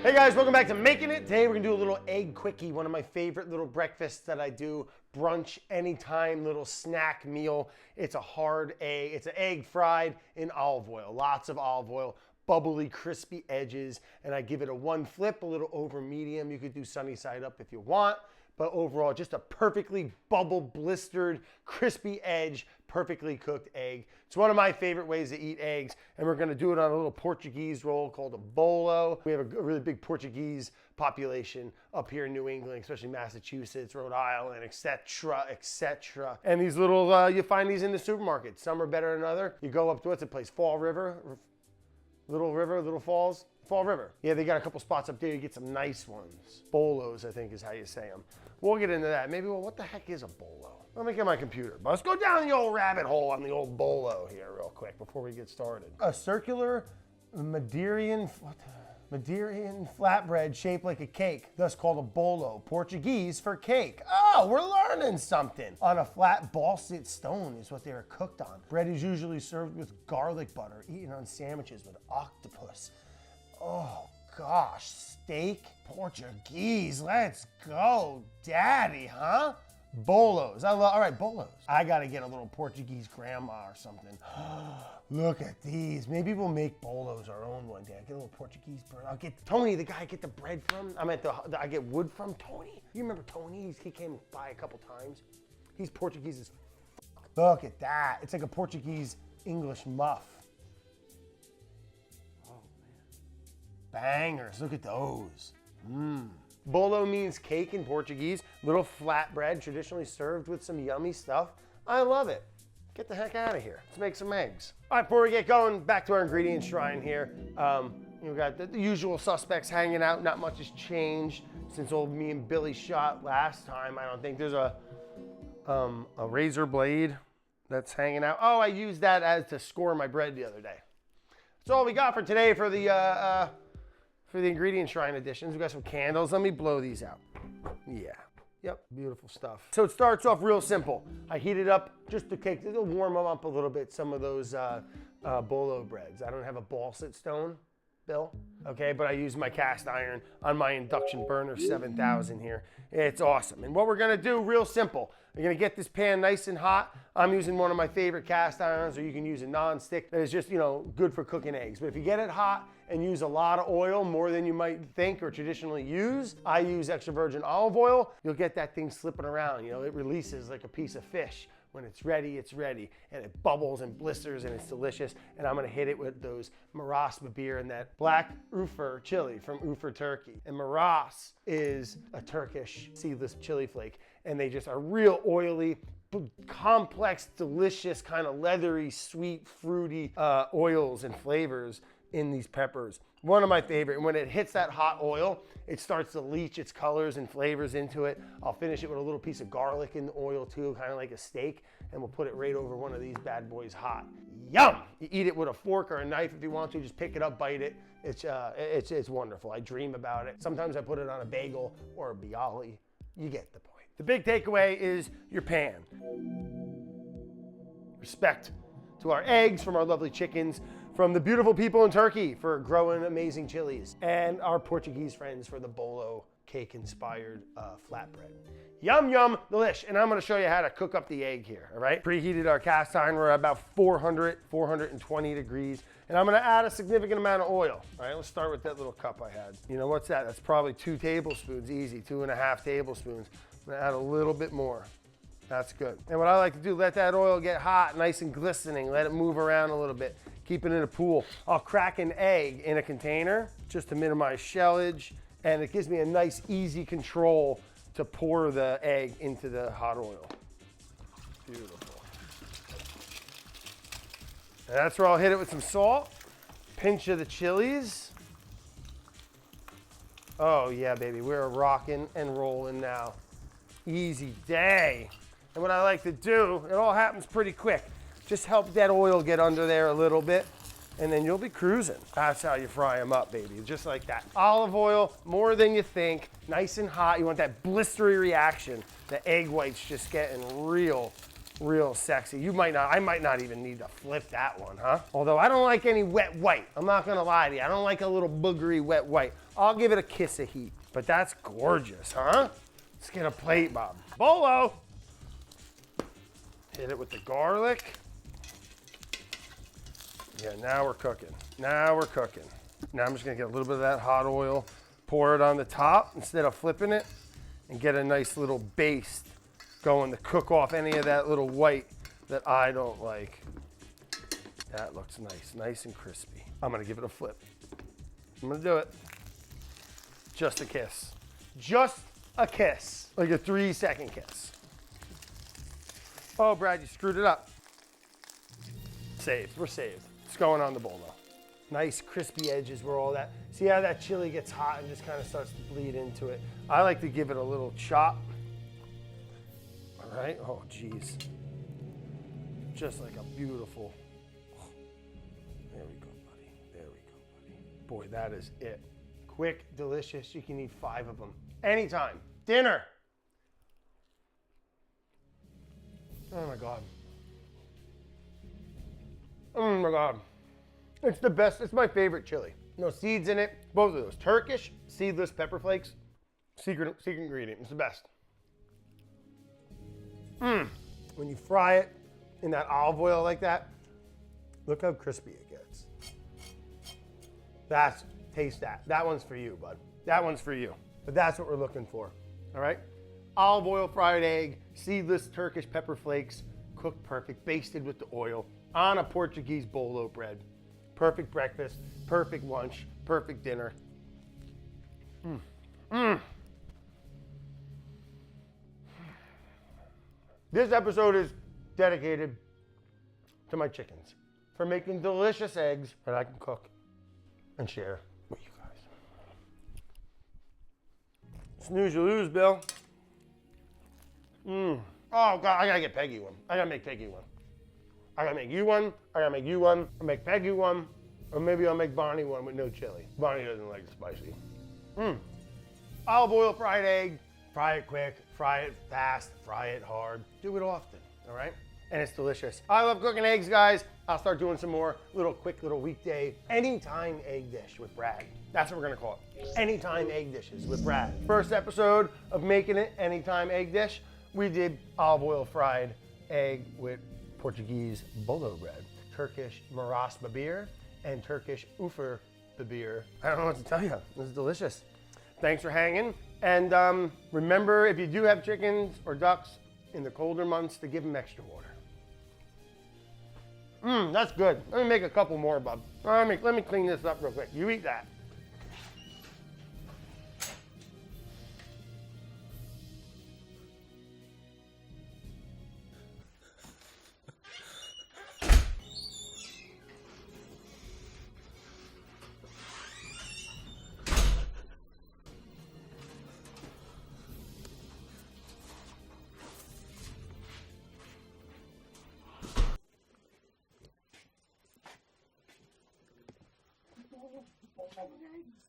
Hey guys, welcome back to Making It. Today we're gonna do a little egg quickie, one of my favorite little breakfasts that I do. Brunch, anytime, little snack meal. It's a hard egg. It's an egg fried in olive oil. Lots of olive oil, bubbly, crispy edges, and I give it a one flip, a little over medium. You could do sunny side up if you want, but overall, just a perfectly bubble, blistered, crispy edge, perfectly cooked egg. It's one of my favorite ways to eat eggs, and we're gonna do it on a little Portuguese roll called a bolo. We have a really big Portuguese population up here in New England, especially Massachusetts, Rhode Island, etc., etc. And these little, you find these in the supermarket. Some are better than others. You go up to, what's the place, Fall River? Little Falls? Fall River. Yeah, they got a couple spots up there. You get some nice ones. Bolos, I think is how you say them. We'll get into that. Maybe, well, what the heck is a bolo? Let me get my computer. But let's go down the old rabbit hole on the old bolo here real quick before we get started. A circular Madeiran flatbread shaped like a cake, thus called a bolo, Portuguese for cake. Oh, we're learning something. On a flat balsate stone is what they are cooked on. Bread is usually served with garlic butter, eaten on sandwiches with octopus. Oh gosh, steak, Portuguese, let's go, daddy, huh? Bolos, all right, bolos. I gotta get a little Portuguese grandma or something. Look at these. Maybe we'll make bolos our own one day. I get a little Portuguese bread. I'll get Tony, the guy I get the bread from. I get wood from Tony. You remember Tony? He came by a couple times. He's Portuguese as fuck. Look at that. It's like a Portuguese English muff. Bangers, look at those. Bolo means cake in Portuguese, little flatbread, traditionally served with some yummy stuff. I love it. Get the heck out of here. Let's make some eggs. All right, before we get going, back to our ingredient shrine here. We've got the usual suspects hanging out. Not much has changed since old me and Billy shot last time. I don't think there's a razor blade that's hanging out. Oh, I used that to score my bread the other day. That's all we got for today for the ingredient shrine additions. We got some candles. Let me blow these out. Yeah. Yep, beautiful stuff. So it starts off real simple. I heat it up just to cake. It'll warm them up a little bit, some of those bolo breads. I don't have a balsate stone, Bill, okay, but I use my cast iron on my induction burner 7000 here. It's awesome. And what we're gonna do, real simple, we're gonna get this pan nice and hot. I'm using one of my favorite cast irons, or you can use a non-stick that is just, good for cooking eggs. But if you get it hot and use a lot of oil, more than you might think or traditionally use, I use extra virgin olive oil. You'll get that thing slipping around. It releases like a piece of fish. When it's ready, and it bubbles and blisters and it's delicious. And I'm gonna hit it with those Maras beer and that black urfa chili from Urfa, Turkey. And Maras is a Turkish seedless chili flake, and they just are real oily, complex, delicious, kind of leathery, sweet, fruity oils and flavors in these peppers. One of my favorite. And when it hits that hot oil, it starts to leach its colors and flavors into it. I'll finish it with a little piece of garlic in the oil too, kind of like a steak, and we'll put it right over one of these bad boys hot. Yum! You eat it with a fork or a knife if you want to. Just pick it up, bite it. It's wonderful. I dream about it. Sometimes I put it on a bagel or a bialy. You get the point. The big takeaway is your pan. Respect to our eggs from our lovely chickens, from the beautiful people in Turkey for growing amazing chilies, and our Portuguese friends for the bolo cake-inspired flatbread. Yum, yum, delish. And I'm gonna show you how to cook up the egg here, all right? Preheated our cast iron. We're at about 420 degrees. And I'm gonna add a significant amount of oil. All right, let's start with that little cup I had. What's that? That's probably 2 tablespoons, easy, 2.5 tablespoons. I'm gonna add a little bit more. That's good. And what I like to do, let that oil get hot, nice and glistening. Let it move around a little bit. Keep it in a pool. I'll crack an egg in a container just to minimize shellage, and it gives me a nice, easy control to pour the egg into the hot oil. Beautiful. And that's where I'll hit it with some salt, pinch of the chilies. Oh yeah, baby, we're rocking and rolling now. Easy day. And what I like to do, it all happens pretty quick. Just help that oil get under there a little bit, and then you'll be cruising. That's how you fry them up, baby, just like that. Olive oil, more than you think, nice and hot. You want that blistery reaction. The egg white's just getting real real sexy. You might not, I might not even need to flip that one, huh? Although I don't like any wet white. I'm not gonna lie to you. I don't like a little boogery wet white. I'll give it a kiss of heat. But that's gorgeous, huh? Let's get a plate, Bob. Bolo! Hit it with the garlic. Yeah, now we're cooking. Now we're cooking. Now I'm just gonna get a little bit of that hot oil, pour it on the top instead of flipping it, and get a nice little baste going to cook off any of that little white that I don't like. That looks nice, nice and crispy. I'm gonna give it a flip. I'm gonna do it. Just a kiss. Just a kiss. Like a 3-second kiss. Oh, Brad, you screwed it up. Saved, we're saved. It's going on the bolo. Nice crispy edges where all that, see how that chili gets hot and just kind of starts to bleed into it. I like to give it a little chop. All right, oh geez. Just like a beautiful, there we go, buddy. There we go, buddy. Boy, that is it. Quick, delicious, you can eat 5 of them. Anytime. Dinner. Oh my God. Oh my God. It's the best, it's my favorite chili. No seeds in it, both of those. Turkish, seedless pepper flakes, secret ingredient, it's the best. When you fry it in that olive oil like that, look how crispy it gets. Taste that. That one's for you, bud. That one's for you. But that's what we're looking for, all right? Olive oil fried egg, seedless Turkish pepper flakes, cooked perfect, basted with the oil, on a Portuguese bolo bread. Perfect breakfast, perfect lunch, perfect dinner. This episode is dedicated to my chickens for making delicious eggs that I can cook and share with you guys. Snooze you lose, Bill. Oh God, I gotta get Peggy one. I gotta make Peggy one. I gotta make you one, I gotta make you one, I'll make Peggy one, or maybe I'll make Bonnie one with no chili. Bonnie doesn't like it spicy. Olive oil fried egg, fry it quick, fry it fast, fry it hard. Do it often, all right? And it's delicious. I love cooking eggs, guys. I'll start doing some more quick little weekday anytime egg dish with Brad. That's what we're gonna call it. Anytime egg dishes with Brad. First episode of making it anytime egg dish, we did olive oil fried egg with Portuguese bolo bread, Turkish maras babir, and Turkish urfa babir. I don't know what to tell you. This is delicious. Thanks for hanging. And remember, if you do have chickens or ducks in the colder months, to give them extra water. That's good. Let me make a couple more, bub. Let me clean this up real quick. You eat that. Look at the eggs.